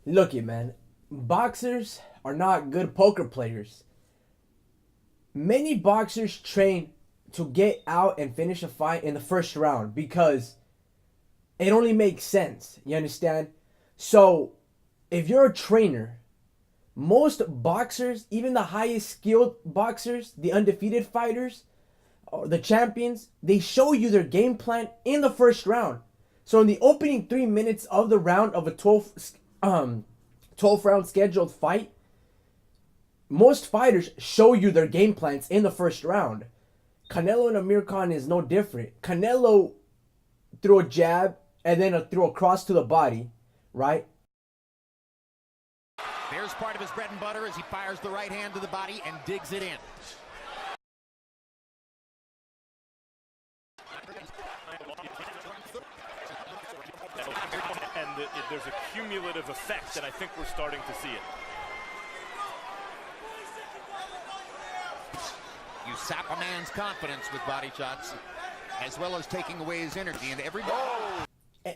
Look it, man. Boxers are not good poker players. Many boxers train to get out and finish a fight in the first round because it only makes sense. You understand? So, if you're a trainer, most boxers, even the highest skilled boxers, the undefeated fighters, or the champions, they show you their game plan in the first round. So in the opening 3 minutes of the round of a 12 round scheduled fight, most fighters show you their game plans in the first round. Canelo and Amir Khan is no different. Canelo threw a jab and then threw a cross to the body, right? There's part of his bread and butter as he fires the right hand to the body and digs it in. And there's a cumulative effect that I think we're starting to see it. You sap a man's confidence with body shots, as well as taking away his energy. And every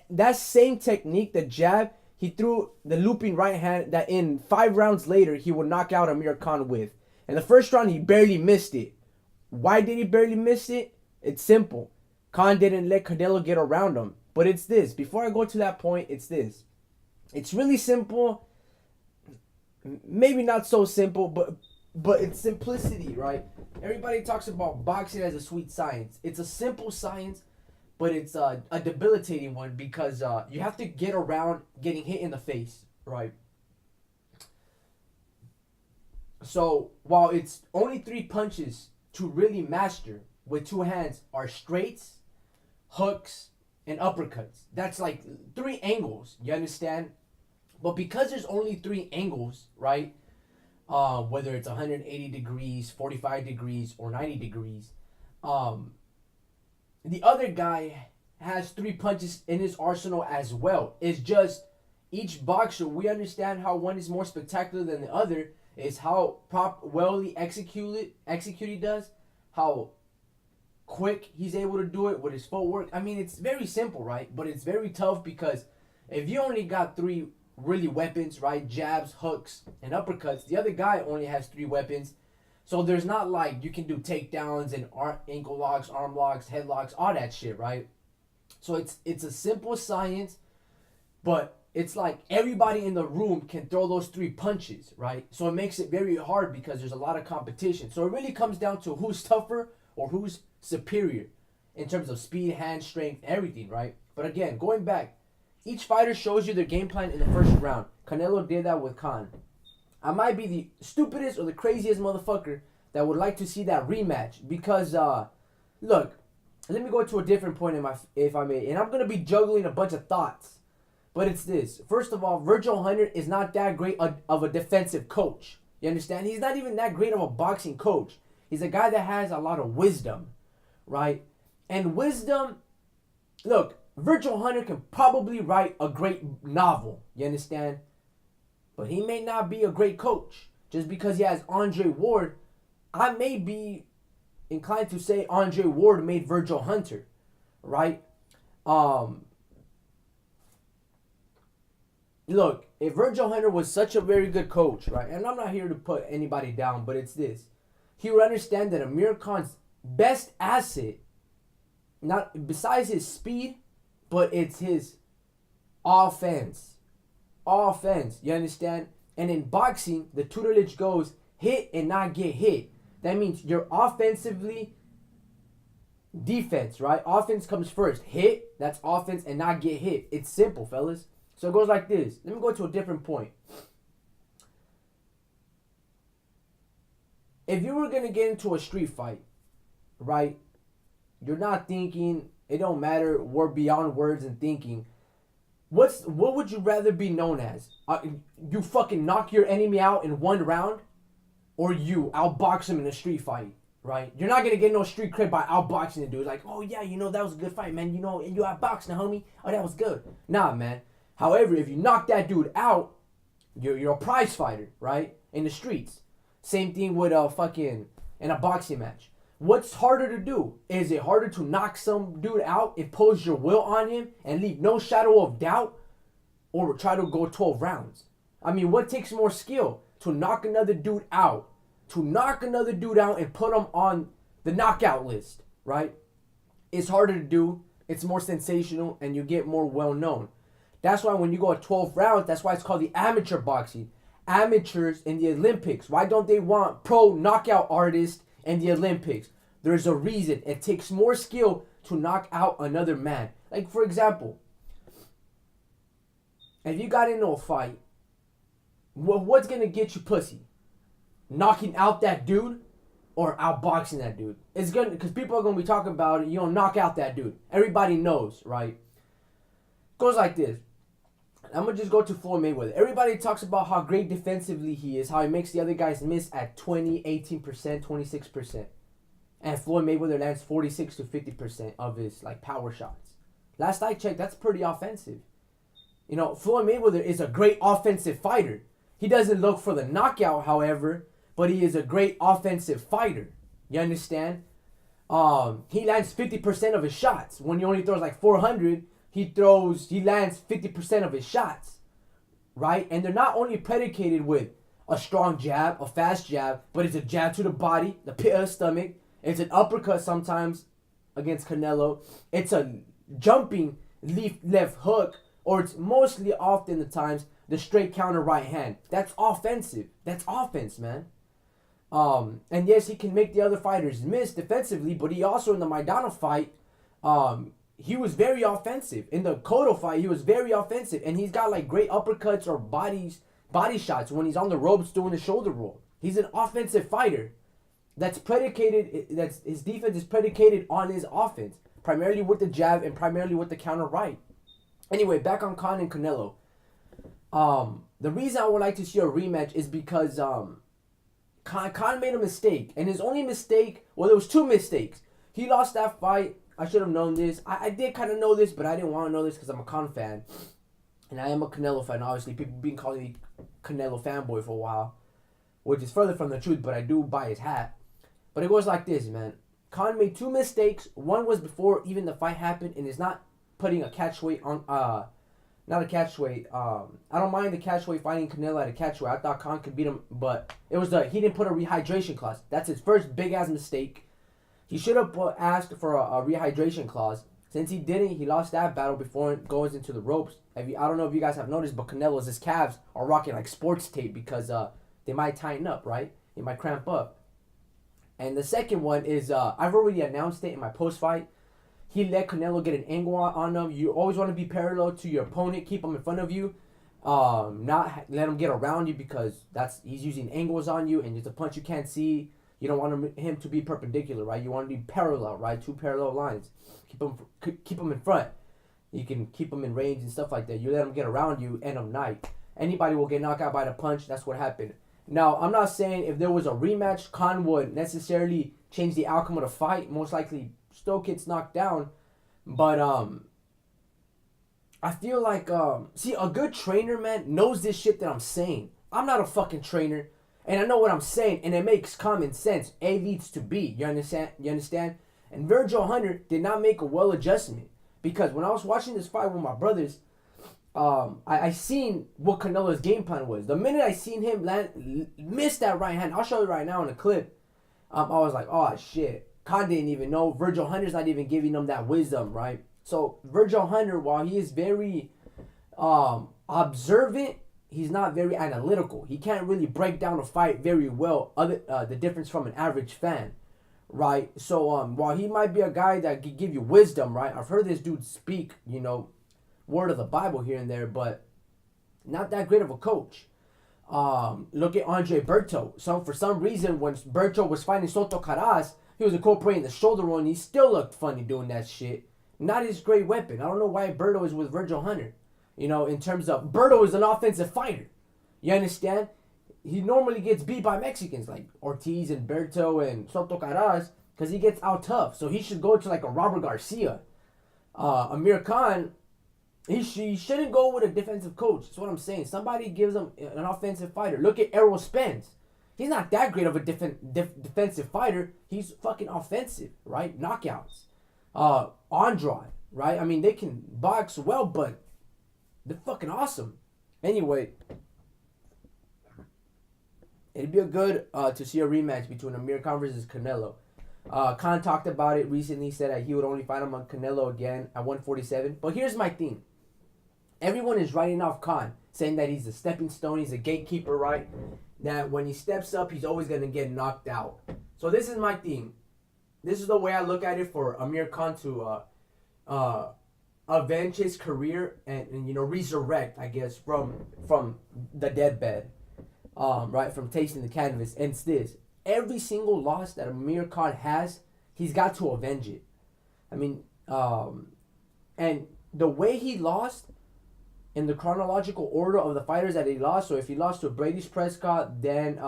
that same technique, the jab, he threw the looping right hand that in 5 rounds later he would knock out Amir Khan with. In the first round, he barely missed it. Why did he barely miss it? It's simple. Khan didn't let Canelo get around him. But it's this. Before I go to that point, it's this. It's really simple. Maybe not so simple, but it's simplicity, right? Everybody talks about boxing as a sweet science. It's a simple science, but it's a debilitating one because you have to get around getting hit in the face, right? So while it's only 3 punches to really master with 2 hands are straights, hooks, and uppercuts. That's like 3 angles, you understand? But because there's only 3 angles, right? Whether it's 180 degrees, 45 degrees, or 90 degrees, the other guy has 3 punches in his arsenal as well. It's just each boxer, we understand how one is more spectacular than the other, is how well he executed does, how quick he's able to do it with his footwork. I mean, it's very simple, right? But it's very tough because if you only got 3 really weapons, right? Jabs, hooks, and uppercuts. The other guy only has 3 weapons. So there's not like you can do takedowns and ankle locks, arm locks, headlocks, all that shit, right? So it's a simple science, but it's like everybody in the room can throw those 3 punches, right? So it makes it very hard because there's a lot of competition. So it really comes down to who's tougher or who's superior in terms of speed, hand strength, everything, right? But again, going back, each fighter shows you their game plan in the first round. Canelo did that with Khan. I might be the stupidest or the craziest motherfucker that would like to see that rematch because, look, let me go to a different point if I may, and I'm going to be juggling a bunch of thoughts, but it's this. First of all, Virgil Hunter is not that great of a defensive coach. You understand? He's not even that great of a boxing coach. He's a guy that has a lot of wisdom, right? And wisdom, look, Virgil Hunter can probably write a great novel, you understand? But he may not be a great coach. Just because he has Andre Ward, I may be inclined to say Andre Ward made Virgil Hunter, right? Look, if Virgil Hunter was such a very good coach, right? And I'm not here to put anybody down, but it's this. He would understand that Amir Khan's best asset, not besides his speed, but it's his offense. Offense, you understand? And in boxing, the tutelage goes hit and not get hit. That means you're offensively defense, right? Offense comes first. Hit, that's offense, and not get hit. It's simple, fellas. So it goes like this. Let me go to a different point. If you were going to get into a street fight, right? You're not thinking, it don't matter, we're beyond words and thinking. What would you rather be known as? You fucking knock your enemy out in 1 round? Or you outbox him in a street fight, right? You're not going to get no street cred by outboxing the dude. Like, oh yeah, that was a good fight, man. You outboxed the homie. Oh, that was good. Nah, man. However, if you knock that dude out, you're a prize fighter, right? In the streets. Same thing with in a boxing match. What's harder to do? Is it harder to knock some dude out, impose your will on him, and leave no shadow of doubt? Or try to go 12 rounds? I mean, what takes more skill? To knock another dude out. To knock another dude out and put him on the knockout list, right? It's harder to do. It's more sensational, and you get more well-known. That's why when you go at 12 rounds, that's why it's called the amateur boxing. Amateurs in the Olympics. Why don't they want pro knockout artists in the Olympics? There's a reason. It takes more skill to knock out another man. Like, for example, if you got into a fight, what's going to get you pussy? Knocking out that dude or outboxing that dude? It's going to, because people are going to be talking about it. You don't knock out that dude. Everybody knows, right? Goes like this. I'm going to just go to Floyd Mayweather. Everybody talks about how great defensively he is, how he makes the other guys miss at 20, 18%, 26%. And Floyd Mayweather lands 46 to 50% of his like power shots. Last I checked, that's pretty offensive. You know, Floyd Mayweather is a great offensive fighter. He doesn't look for the knockout, however, but he is a great offensive fighter. You understand? He lands 50% of his shots. When he only throws like 400, he lands 50% of his shots. Right? And they're not only predicated with a strong jab, a fast jab, but it's a jab to the body, the pit of the stomach. It's an uppercut sometimes against Canelo. It's a jumping left hook, or it's mostly often the times the straight counter right hand. That's offensive. That's offense, man. And yes, he can make the other fighters miss defensively, but he also in the Maidana fight, he was very offensive. In the Cotto fight, he was very offensive, and he's got like great uppercuts or body shots when he's on the ropes doing the shoulder roll. He's an offensive fighter. His defense is predicated on his offense, primarily with the jab and primarily with the counter right. Anyway, back on Khan and Canelo. The reason I would like to see a rematch is because Khan made a mistake, and his only mistake, well, there was two mistakes. He lost that fight. I should have known this. I did kind of know this, but I didn't want to know this because I'm a Khan fan, and I am a Canelo fan. Obviously, people been calling me Canelo fanboy for a while, which is further from the truth, but I do buy his hat. But it goes like this, man. Khan made two mistakes. One was before even the fight happened, and is not putting a catch weight on, not a catch weight. I don't mind the catch weight fighting Canelo at a catch weight. I thought Khan could beat him, but it was he didn't put a rehydration clause. That's his first big ass mistake. He should have asked for a rehydration clause. Since he didn't, he lost that battle before it goes into the ropes. I don't know if you guys have noticed, but his calves are rocking like sports tape because they might tighten up, right? They might cramp up. And the second one is, I've already announced it in my post-fight. He let Canelo get an angle on him. You always want to be parallel to your opponent. Keep him in front of you. Not let him get around you because he's using angles on you and it's a punch you can't see. You don't want him to be perpendicular, right? You want to be parallel, right? Two parallel lines. Keep him in front. You can keep him in range and stuff like that. You let him get around you, end of night. Anybody will get knocked out by the punch. That's what happened. Now, I'm not saying if there was a rematch, Khan would necessarily change the outcome of the fight. Most likely, still gets knocked down. But I feel like, see, a good trainer, man, knows this shit that I'm saying. I'm not a fucking trainer, and I know what I'm saying, and it makes common sense. A leads to B. You understand? And Virgil Hunter did not make a well adjustment. Because when I was watching this fight with my brothers, I seen what Canelo's game plan was. The minute I seen him miss that right hand, I'll show you right now in the clip. I was like, oh shit. Khan didn't even know. Virgil Hunter's not even giving him that wisdom, right? So Virgil Hunter, while he is very observant, he's not very analytical. He can't really break down a fight very well. The difference from an average fan, right? So while he might be a guy that could give you wisdom, right? I've heard this dude speak, word of the Bible here and there, but not that great of a coach. Look at Andre Berto. So for some reason, when Berto was fighting Soto Caras, he was incorporating the shoulder roll, and he still looked funny doing that shit. Not his great weapon. I don't know why Berto is with Virgil Hunter. In terms of Berto is an offensive fighter. You understand? He normally gets beat by Mexicans like Ortiz and Berto and Soto Caras because he gets out tough. So he should go to like a Robert Garcia. Amir Khan, he shouldn't go with a defensive coach. That's what I'm saying. Somebody gives him an offensive fighter. Look at Errol Spence. He's not that great of a defensive fighter. He's fucking offensive, right? Knockouts. Andrade, right? I mean, they can box well, but they're fucking awesome. Anyway, It'd be a good to see a rematch between Amir Khan versus Canelo. Khan talked about it recently, said that he would only fight him on Canelo again at 147. But here's my thing. Everyone is writing off Khan, saying that he's a stepping stone, he's a gatekeeper, right? That when he steps up, he's always going to get knocked out. So this is my thing. This is the way I look at it for Amir Khan to avenge his career and resurrect, I guess, from the deathbed, right, from tasting the canvas. And it's this: every single loss that Amir Khan has, he's got to avenge it. I mean, and the way he lost, in the chronological order of the fighters that he lost. So if he lost to Brady Prescott, then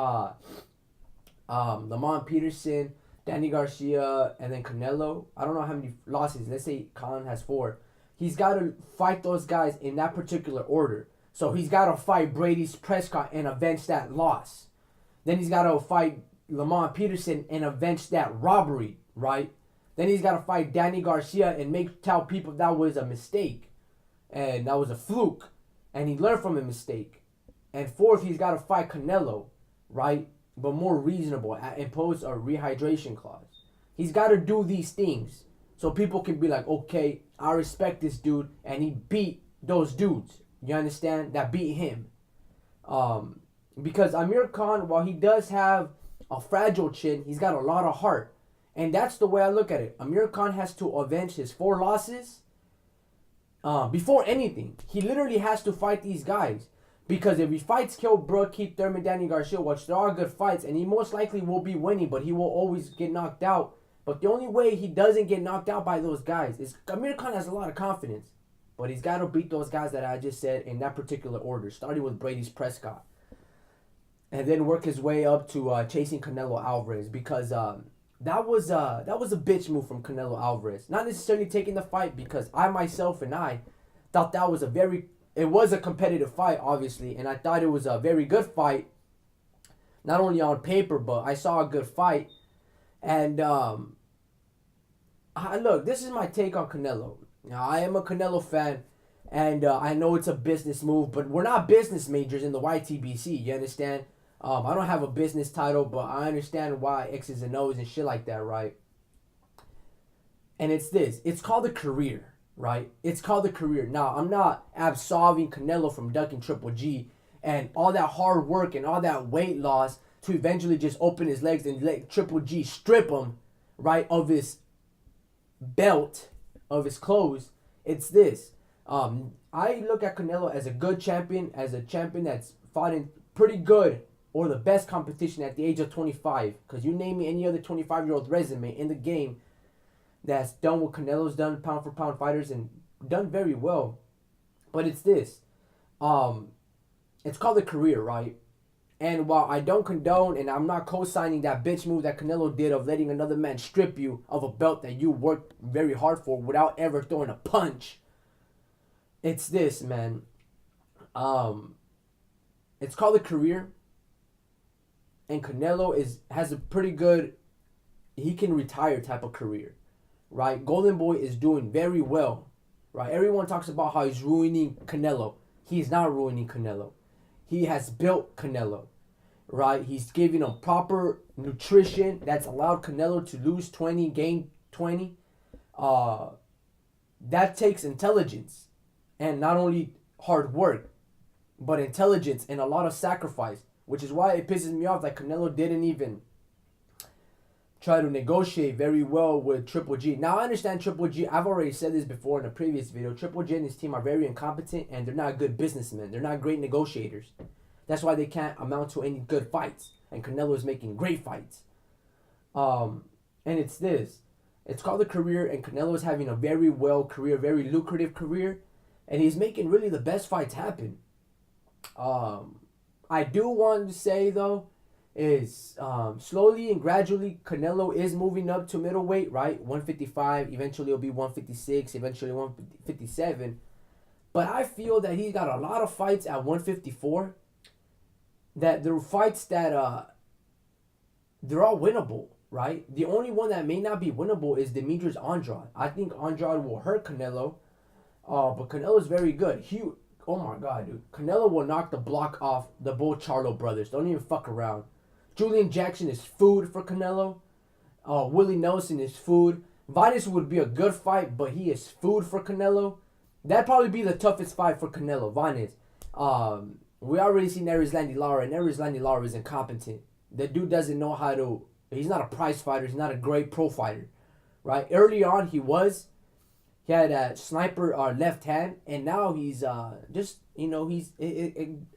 Lamont Peterson, Danny Garcia, and then Canelo. I don't know how many losses. Let's say Khan has 4. He's got to fight those guys in that particular order. So he's got to fight Brady Prescott and avenge that loss. Then he's got to fight Lamont Peterson and avenge that robbery, right? Then he's got to fight Danny Garcia and tell people that was a mistake. And that was a fluke. And he learned from a mistake. And 4th, he's got to fight Canelo, right? But more reasonable. Impose a rehydration clause. He's got to do these things. So people can be like, okay, I respect this dude. And he beat those dudes. You understand? That beat him. Because Amir Khan, while he does have a fragile chin, he's got a lot of heart. And that's the way I look at it. Amir Khan has to avenge his 4 losses. Before anything, he literally has to fight these guys. Because if he fights Kell Brook, Keith Thurman, Danny Garcia, which there are good fights, and he most likely will be winning, but he will always get knocked out. But the only way he doesn't get knocked out by those guys is Amir Khan has a lot of confidence. But he's got to beat those guys that I just said in that particular order, starting with Brady Prescott. And then work his way up to chasing Canelo Alvarez. Because that was a bitch move from Canelo Alvarez. Not necessarily taking the fight, because I myself and I thought that was it was a competitive fight, obviously, and I thought it was a very good fight. Not only on paper, but I saw a good fight. And look, this is my take on Canelo. Now, I am a Canelo fan, and I know it's a business move, but we're not business majors in the YTBC. You understand? I don't have a business title, but I understand why X's and O's and shit like that, right? And it's this. It's called a career, right? It's called a career. Now, I'm not absolving Canelo from ducking Triple G and all that hard work and all that weight loss to eventually just open his legs and let Triple G strip him, right, of his belt, of his clothes. It's this. I look at Canelo as a good champion, as a champion that's fought in pretty good or the best competition at the age of 25. Because you name me any other 25-year-old resume in the game that's done what Canelo's done, pound for pound fighters, and done very well. But it's this. It's called a career, right? And while I don't condone and I'm not co-signing that bitch move that Canelo did of letting another man strip you of a belt that you worked very hard for without ever throwing a punch, it's this, man. It's called a career. And Canelo has a pretty good, he can retire type of career, right? Golden Boy is doing very well, right? Everyone talks about how he's ruining Canelo. He's not ruining Canelo. He has built Canelo, right? He's giving him proper nutrition that's allowed Canelo to lose 20, gain 20. That takes intelligence and not only hard work, but intelligence and a lot of sacrifice, which is why it pisses me off that Canelo didn't even try to negotiate very well with Triple G. Now, I understand Triple G. I've already said this before in a previous video. Triple G and his team are very incompetent, and they're not good businessmen. They're not great negotiators. That's why they can't amount to any good fights. And Canelo is making great fights. And it's this. It's called a career, and Canelo is having a very well career, very lucrative career. And he's making really the best fights happen. I do want to say, though, is slowly and gradually Canelo is moving up to middleweight, right? 155, eventually it'll be 156, eventually 157. But I feel that he's got a lot of fights at 154 that they're fights that they're all winnable, right? The only one that may not be winnable is Demetrius Andrade. I think Andrade will hurt Canelo, but Canelo's very good. Oh my God, dude. Canelo will knock the block off the both Charlo brothers. Don't even fuck around. Julian Jackson is food for Canelo. Willie Nelson is food. Vanes would be a good fight, but he is food for Canelo. That'd probably be the toughest fight for Canelo, Vanes. We already seen Erislandy Lara, and Erislandy Lara is incompetent. The dude doesn't know how to. He's not a prize fighter. He's not a great pro fighter, right? Early on, he was. He had a sniper left hand, and now he's just, he's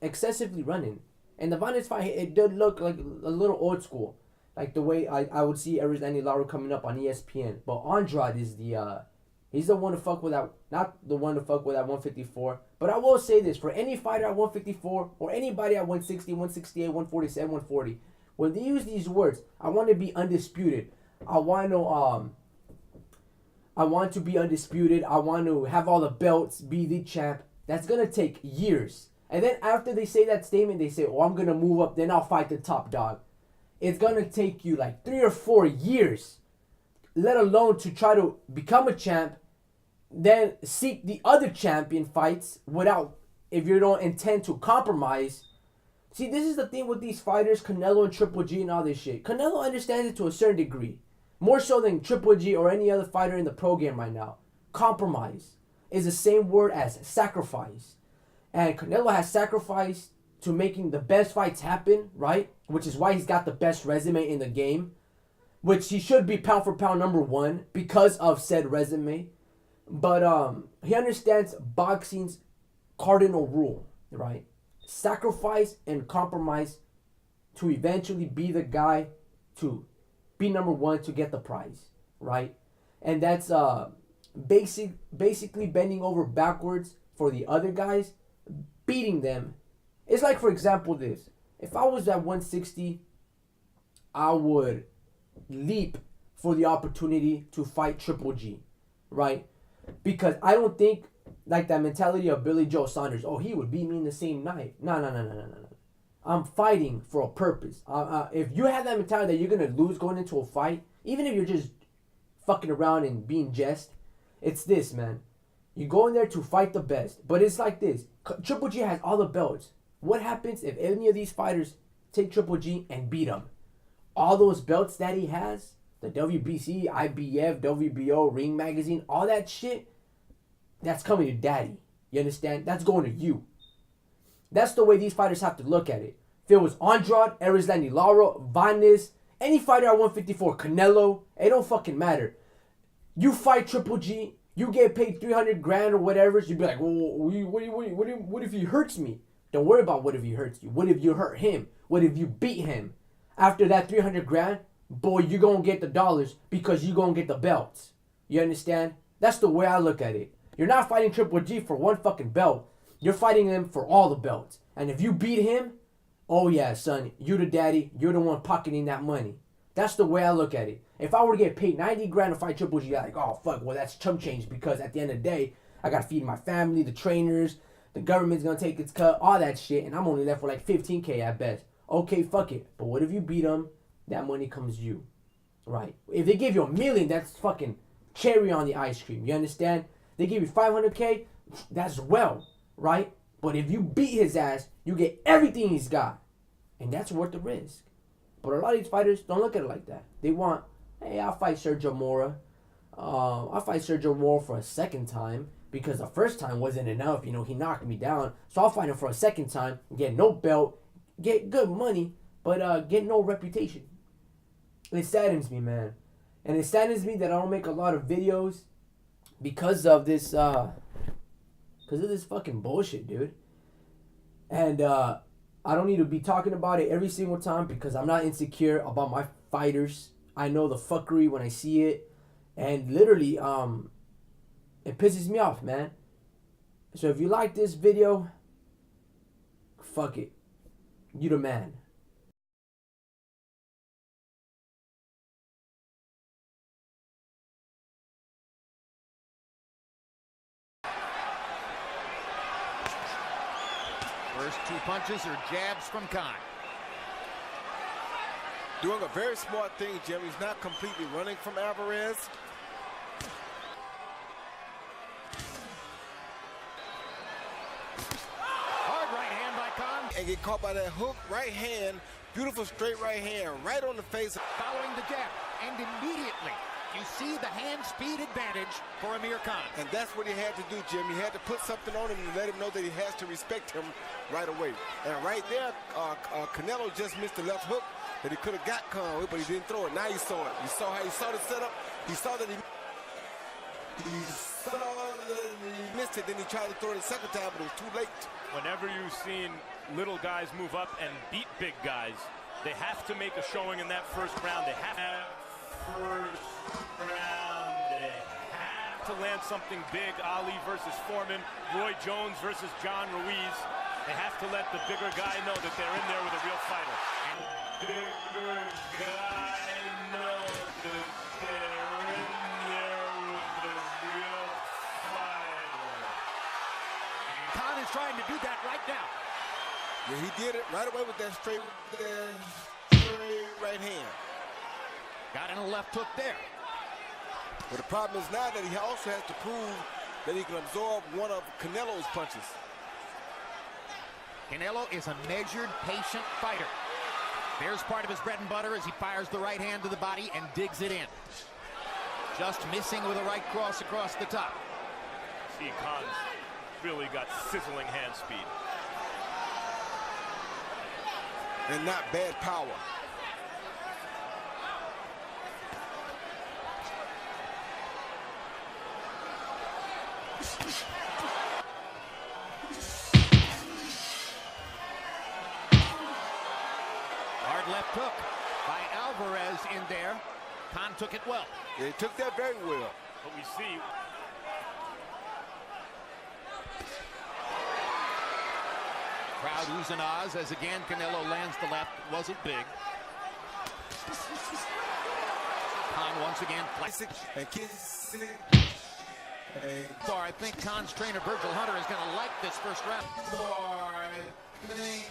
excessively running. And the Vanes fight, it did look like a little old school, like the way I would see Erislandy Lara coming up on ESPN. But Andrade is he's the one to fuck with that, not the one to fuck with at 154. But I will say this, for any fighter at 154, or anybody at 160, 168, 147, 140, when they use these words, I want to be undisputed. I want to be undisputed. I want to have all the belts, be the champ. That's going to take years. And then after they say that statement, they say, oh, I'm going to move up, then I'll fight the top dog. It's going to take you like 3 or 4 years, let alone to try to become a champ, then seek the other champion fights without, if you don't intend to compromise. See, this is the thing with these fighters, Canelo and Triple G and all this shit. Canelo understands it to a certain degree. More so than Triple G or any other fighter in the pro game right now. Compromise is the same word as sacrifice. And Canelo has sacrificed to making the best fights happen, right? Which is why he's got the best resume in the game. Which he should be pound for pound number 1 because of said resume. But he understands boxing's cardinal rule, right? Sacrifice and compromise to eventually be the guy to be number 1 to get the prize, right? And that's basically bending over backwards for the other guys, beating them. It's like, for example, this. If I was at 160, I would leap for the opportunity to fight Triple G, right? Because I don't think like that mentality of Billy Joe Saunders. Oh, he would beat me in the same night. No. I'm fighting for a purpose. If you have that mentality that you're going to lose going into a fight, even if you're just fucking around and being jest, it's this, man. You go in there to fight the best. But it's like this. Triple G has all the belts. What happens if any of these fighters take Triple G and beat him? All those belts that he has, the WBC, IBF, WBO, Ring Magazine, all that shit, that's coming to daddy. You understand? That's going to you. That's the way these fighters have to look at it. If it was Andrade, Erislandy Lara, Vanes, any fighter at 154, Canelo, it don't fucking matter. You fight Triple G, you get paid 300 grand or whatever, so you'd be like, well, what if he hurts me? Don't worry about what if he hurts you. What if you hurt him? What if you beat him? After that 300 grand, boy, you're going to get the dollars because you're going to get the belts. You understand? That's the way I look at it. You're not fighting Triple G for one fucking belt. You're fighting him for all the belts. And if you beat him, oh yeah, son, you the daddy. You're the one pocketing that money. That's the way I look at it. If I were to get paid 90 grand to fight Triple G, I'm like, oh fuck, well that's chump change because at the end of the day, I got to feed my family, the trainers, the government's going to take its cut, all that shit, and I'm only left for like 15K at best. Okay, fuck it. But what if you beat him? That money comes you. Right? If they give you $1 million, that's fucking cherry on the ice cream. You understand? They give you 500K, that's well, right? But if you beat his ass, you get everything he's got. And that's worth the risk. But a lot of these fighters don't look at it like that. They want, hey, I'll fight Sergio Mora. I'll fight Sergio Mora for a second time because the first time wasn't enough. He knocked me down. So I'll fight him for a second time, get no belt, get good money, but get no reputation. It saddens me, man. And it saddens me that I don't make a lot of videos because of this fucking bullshit, dude. And I don't need to be talking about it every single time because I'm not insecure about my fighters. I know the fuckery when I see it. And literally, it pisses me off, man. So if you like this video, fuck it. You the man. First 2 punches are jabs from Khan. Doing a very smart thing, Jim. He's not completely running from Alvarez. Hard right hand by Khan. And get caught by that hook right hand Beautiful straight right hand, right on the face. Following the jab, and immediately you see the hand speed advantage for Amir Khan. And that's what he had to do, Jim. He had to put something on him and let him know that he has to respect him right away. And right there, Canelo just missed the left hook that he could have got Khan with, but he didn't throw it. Now he saw it. You saw how he saw the setup. He saw that he missed it. Then he tried to throw it the second time, but it was too late. Whenever you've seen little guys move up and beat big guys, they have to make a showing in that first round. They have to land something big. Ali versus Foreman, Roy Jones versus John Ruiz. They have to let the bigger guy know that they're in there with a real fighter. And bigger guy knows that they're in there with a real fighter. Khan is trying to do that right now. Yeah, he did it right away with that straight right hand. Got in a left hook there. But the problem is now that he also has to prove that he can absorb one of Canelo's punches. Canelo is a measured, patient fighter. There's part of his bread and butter as he fires the right hand to the body and digs it in. Just missing with a right cross across the top. See, Khan's really got sizzling hand speed. And not bad power. Hard left hook by Alvarez in there. Khan took it well. Yeah, he took that very well. But we see Crowd oohs and ahs as again Canelo lands the left. Wasn't big. Khan once again flexing. So I think Khan's trainer Virgil Hunter is going to like this first round. I think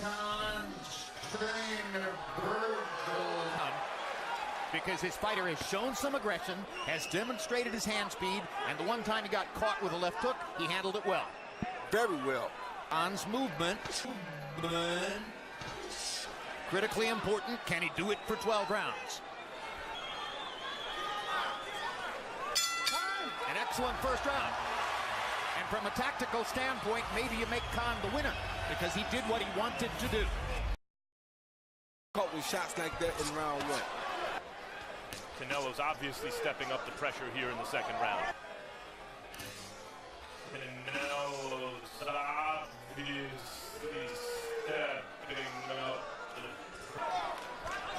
Khan's trainer Virgil Hunter, because his fighter has shown some aggression, has demonstrated his hand speed, and the one time he got caught with a left hook, he handled it well. Very well. Khan's movement. Critically important. Can he do it for 12 rounds? An excellent first round. And from a tactical standpoint, maybe you make Khan the winner because he did what he wanted to do. Caught with shots like that in round one. Canelo's obviously stepping up the pressure here in the second round. Canelo's obviously stepping up the...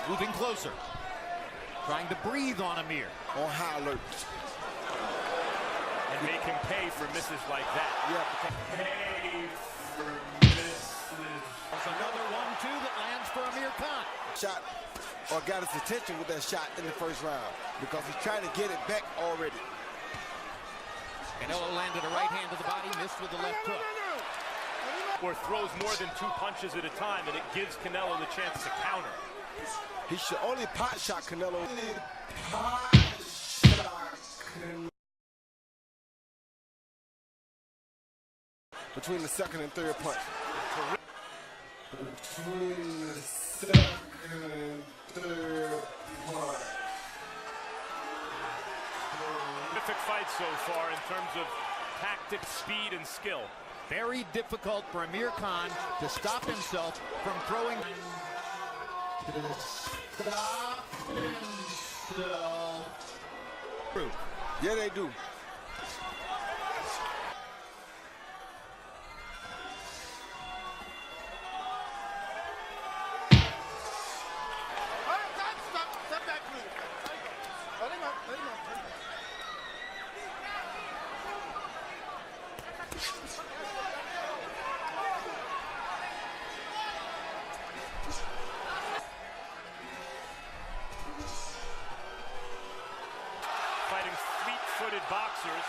Moving closer. Trying to breathe on Amir. On high alert. And make him pay for misses like that. Yeah. Pay for misses. There's another 1-2 that lands for Amir Khan. Shot or got his attention with that shot in the first round because he's trying to get it back already. Canelo landed a right hand to the body, missed with the left hook. Or throws more than 2 punches at a time, and it gives Canelo the chance to counter. He should only pot shot Canelo. Between the second and third punch. Between the second and third punch. Terrific fight so far in terms of tactics, speed, and skill. Very difficult for Amir Khan to stop himself from throwing. Yeah, they do. Step back, please. Let him up. Fighting fleet-footed boxers,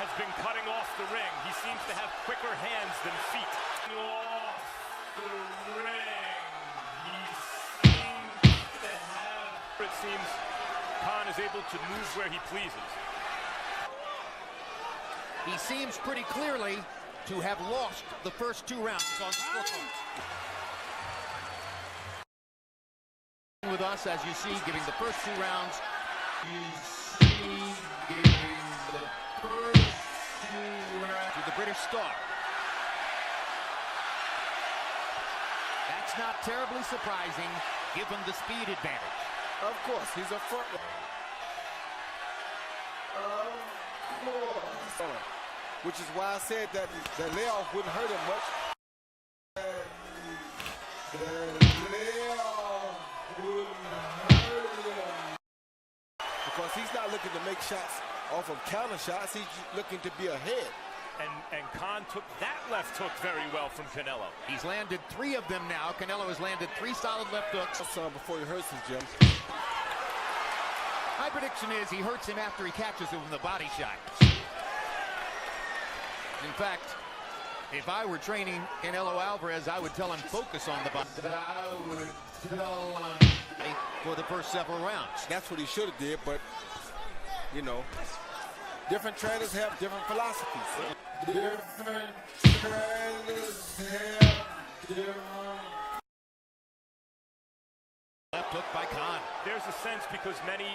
has been cutting off the ring. He seems to have quicker hands than feet. Off the ring. He seems to have... It seems Khan is able to move where he pleases. He seems pretty clearly to have lost the first 2 rounds on the scorecard. with us, as you see, giving the first 2 rounds. You see, giving the first 2 rounds to the British star. That's not terribly surprising, given the speed advantage. Of course, he's a front runner. Which is why I said that layoff wouldn't hurt him much. Because he's not looking to make shots off of counter shots. He's looking to be ahead. And Khan took that left hook very well from Canelo. He's landed 3 of them now. Canelo has landed 3 solid left hooks. Before he hurts his Jim. My prediction is he hurts him after he catches him with the body shot. In fact, if I were training Canelo Alvarez, I would tell him focus on the body. I would tell him for the first several rounds. That's what he should have did, but, you know, different trainers have different philosophies. Different trainers have different... Left hook by Khan. There's a sense, because many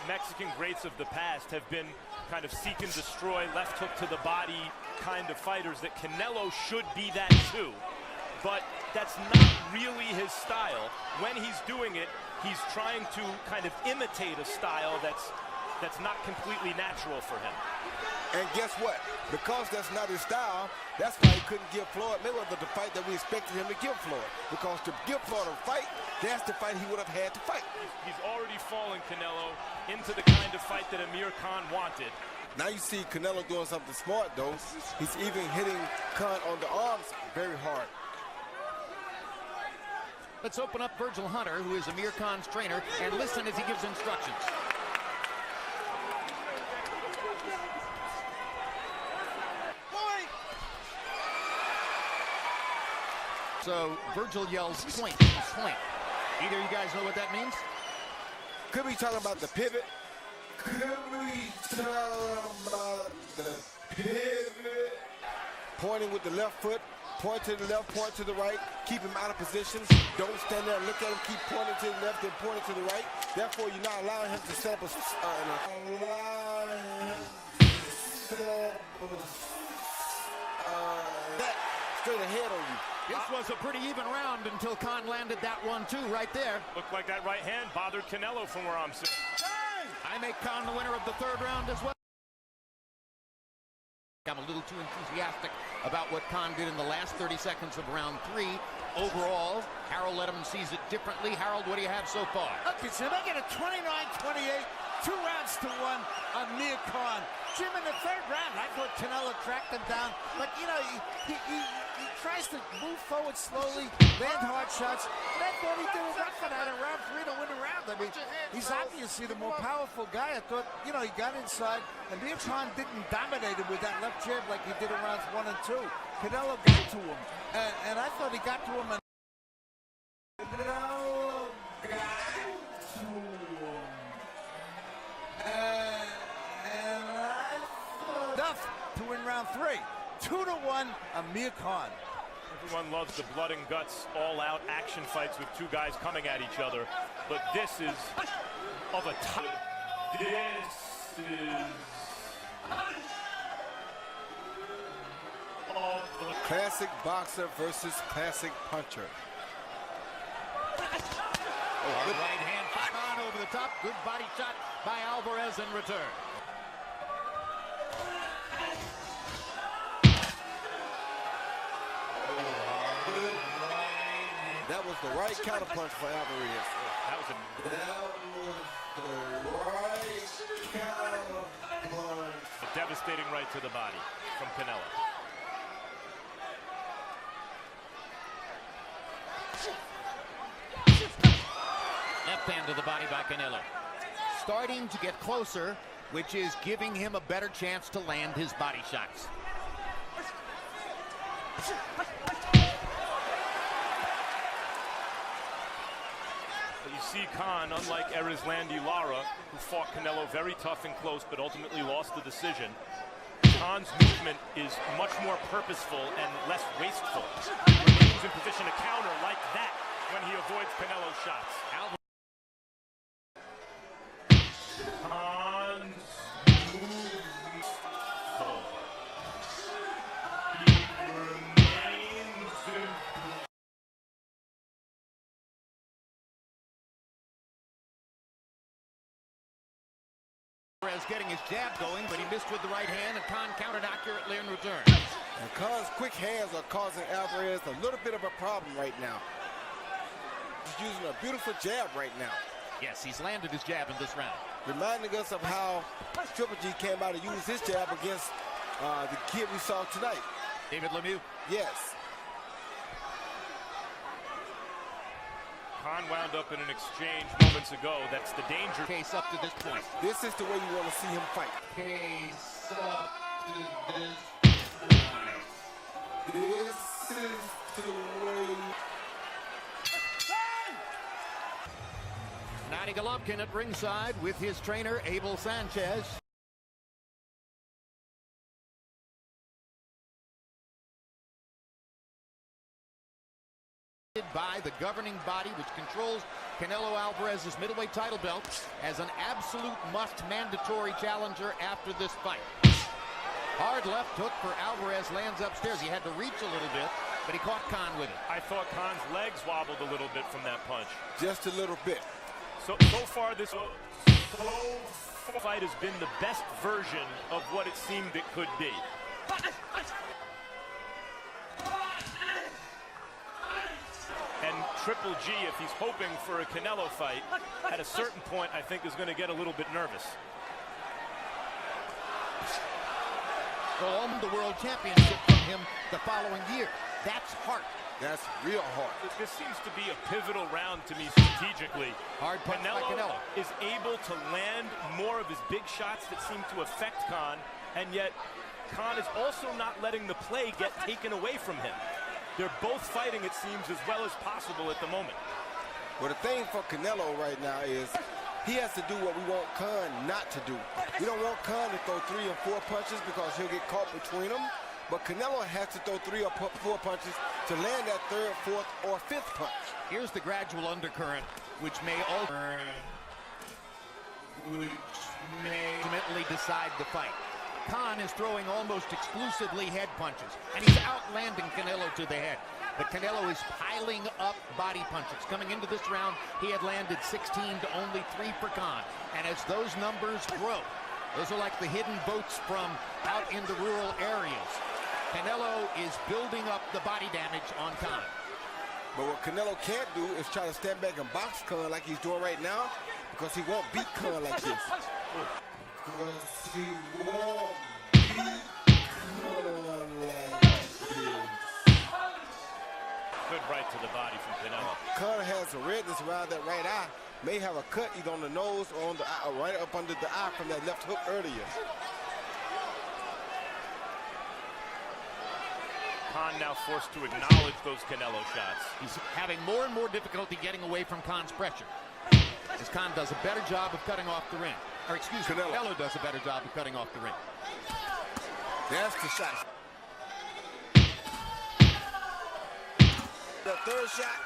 Mexican greats of the past have been kind of seek and destroy, left hook to the body kind of fighters, that Canelo should be that too. But that's not really his style. When he's doing it, he's trying to kind of imitate a style that's not completely natural for him. And guess what? Because that's not his style, that's why he couldn't give Floyd Mayweather the fight that we expected him to give Floyd. Because to give Floyd a fight, that's the fight he would have had to fight. He's already fallen, Canelo, into the kind of fight that Amir Khan wanted. Now you see Canelo doing something smart, though. He's even hitting Khan on the arms very hard. Let's open up Virgil Hunter, who is Amir Khan's trainer, and listen as he gives instructions. So Virgil yells point, point. Either of you guys know what that means? Could we talk about the pivot? Could we talk about the pivot? Pointing with the left foot, point to the left, point to the right, keep him out of position. Don't stand there and look at him, keep pointing to the left and pointing to the right. Therefore, you're not allowing him to set up that straight ahead on you. This was a pretty even round until Khan landed that 1-2 right there. Looked like that right hand bothered Canelo from where I'm sitting. I make Khan the winner of the 3rd round as well. I'm a little too enthusiastic about what Khan did in the last 30 seconds of round 3. Overall, Harold Letterman sees it differently. Harold, what do you have so far? Okay, so they get a 29-28, 2 rounds to 1 on Amir Khan. Jim, in the 3rd round, I thought Canelo tracked him down, but, you know, he tries to move forward slowly, land hard shots, and I thought he did a rough one out of round 3 to win the round. I mean, he's obviously the more powerful guy. I thought, you know, he got inside, and Amir Khan didn't dominate him with that left jab like he did in rounds 1 and 2. Canelo got to him, and I thought he got to him. Enough to win round 3. 2-1, Amir Khan. Everyone loves the blood and guts, all-out action fights with 2 guys coming at each other, but this is of a type. This is Classic boxer versus classic puncher. Good right hand by Khan over the top. Good body shot by Alvarez in return. That was the right counterpunch for Alvarez. That was the right counterpunch. a devastating right to the body from Canelo. Left hand to the body by Canelo. Starting to get closer, which is giving him a better chance to land his body shots. You see Khan, unlike Erislandy Lara, who fought Canelo very tough and close but ultimately lost the decision, Khan's movement is much more purposeful and less wasteful. He remains in position to counter like that when he avoids Canelo's shots. Khan's Alvarez getting his jab going, but he missed with the right hand, and Khan countered accurately in return. And Khan's quick hands are causing Alvarez a little bit of a problem right now. He's using a beautiful jab right now. Yes, he's landed his jab in this round. Reminding us of how Triple G came out and used his jab against the kid we saw tonight. David Lemieux. Yes. Khan wound up in an exchange moments ago. That's the danger. Case up to this point. This is the way you want to see him fight. Case up to this point. This is the way. Nadia Golovkin at ringside with his trainer, Abel Sanchez. By the governing body which controls Canelo Alvarez's middleweight title belt as an absolute must mandatory challenger after this fight. Hard left hook for Alvarez, lands upstairs. He had to reach a little bit, but he caught Khan with it. I thought Khan's legs wobbled a little bit from that punch. Just a little bit. So far this fight has been the best version of what it seemed it could be. And Triple G, if he's hoping for a Canelo fight, at a certain point, I think is going to get a little bit nervous. Won the World Championship from him the following year. That's heart. That's real hard. This seems to be a pivotal round to me strategically. Hard punch by Canelo is able to land more of his big shots that seem to affect Khan, and yet Khan is also not letting the play get taken away from him. They're both fighting, it seems, as well as possible at the moment. Well, the thing for Canelo right now is he has to do what we want Khan not to do. We don't want Khan to throw 3 or 4 punches because he'll get caught between them. But Canelo has to throw 3 or 4 punches to land that 3rd, 4th, or 5th punch. Here's the gradual undercurrent, which may ultimately decide the fight. Khan is throwing almost exclusively head punches, and he's outlanding Canelo to the head. But Canelo is piling up body punches. Coming into this round, he had landed 16 to only 3 for Khan. And as those numbers grow, those are like the hidden boats from out in the rural areas. Canelo is building up the body damage on Khan. But what Canelo can't do is try to stand back and box Khan like he's doing right now, because he won't beat Khan like this. Because he won't beat Khan like this. Good right to the body from Canelo. Khan has a redness around that right eye. May have a cut either on the nose or on the eye, or right up under the eye from that left hook earlier. Khan now forced to acknowledge those Canelo shots. He's having more and more difficulty getting away from Khan's pressure, as Khan does a better job of cutting off the ring. Or excuse me, Canelo does a better job of cutting off the ring. That's the shot. The 3rd shot,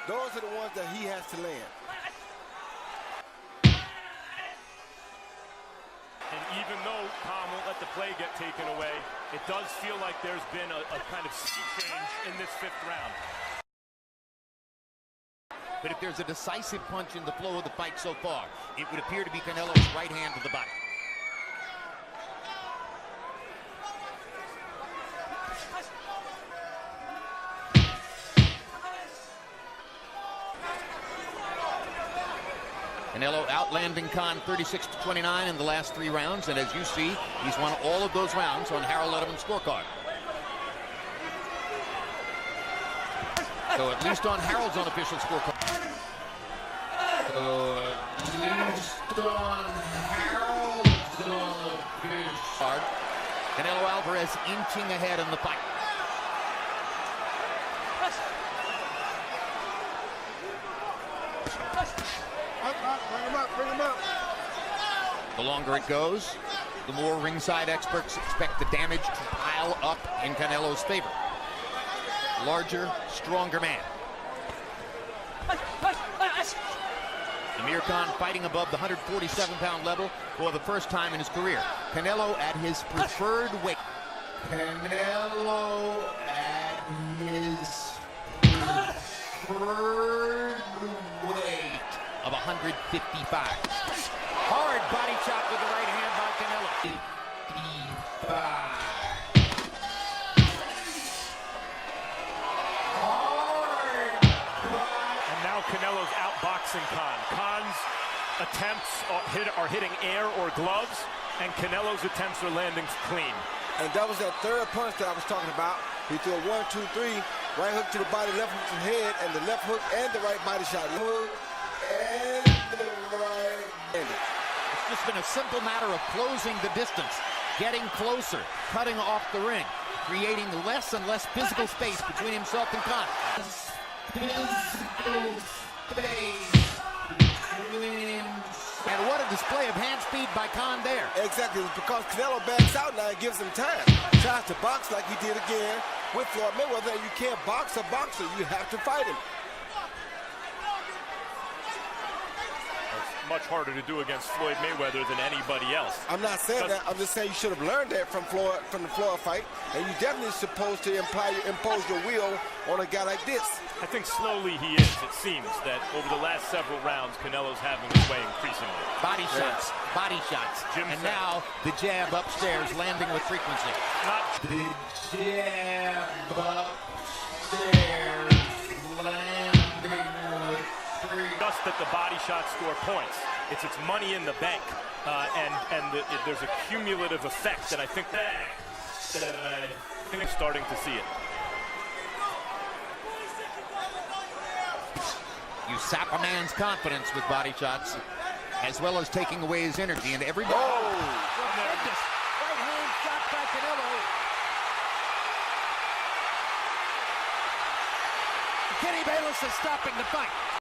those are the ones that he has to land. And even though Khan won't let the play get taken away, it does feel like there's been a kind of sea change in this 5th round. But if there's a decisive punch in the flow of the fight so far, it would appear to be Canelo's right hand to the body. Canelo outlanding Khan 36-29 in the last 3 rounds, and as you see, he's won all of those rounds on Harold Letterman's scorecard. So at least on Harold's unofficial scorecard. Canelo Alvarez inching ahead in the fight. Bring him up. The longer it goes, the more ringside experts expect the damage to pile up in Canelo's favor. Larger, stronger man. Amir Khan fighting above the 147-pound level for the first time in his career. Canelo at his preferred weight. Canelo at his preferred weight of 155. Hard body shot with the right hand by Canelo. 55. Canelo's outboxing Khan. Khan's attempts are hitting air or gloves, and Canelo's attempts are landing clean. And that was that third punch that I was talking about. He threw a 1, 2, 3, right hook to the body, left hook to the head, and the left hook and the right body shot. Hook and the right hand. It's just been a simple matter of closing the distance, getting closer, cutting off the ring, creating less and less physical space between himself and Khan. And what a display of hand speed by Khan there. Exactly, because Canelo backs out now, it gives him time. Tries to box like he did again with Floyd Mayweather. You can't box a boxer, you have to fight him. It's much harder to do against Floyd Mayweather than anybody else. I'm not saying that, I'm just saying you should have learned that from the Floyd fight, and you definitely supposed to impose your will on a guy like this. I think slowly he is. It seems that over the last several rounds, Canelo's having his way increasingly. Body shots, body shots. And now the jab upstairs landing with frequency. Not the jab upstairs landing with frequency. just that the body shots score points. It's money in the bank, there's a cumulative effect that I think I'm starting to see it. You sap a man's confidence with body shots, as well as taking away his energy, and everybody. Tremendous right hand shot by Canelo. Kenny Bayless is stopping the fight.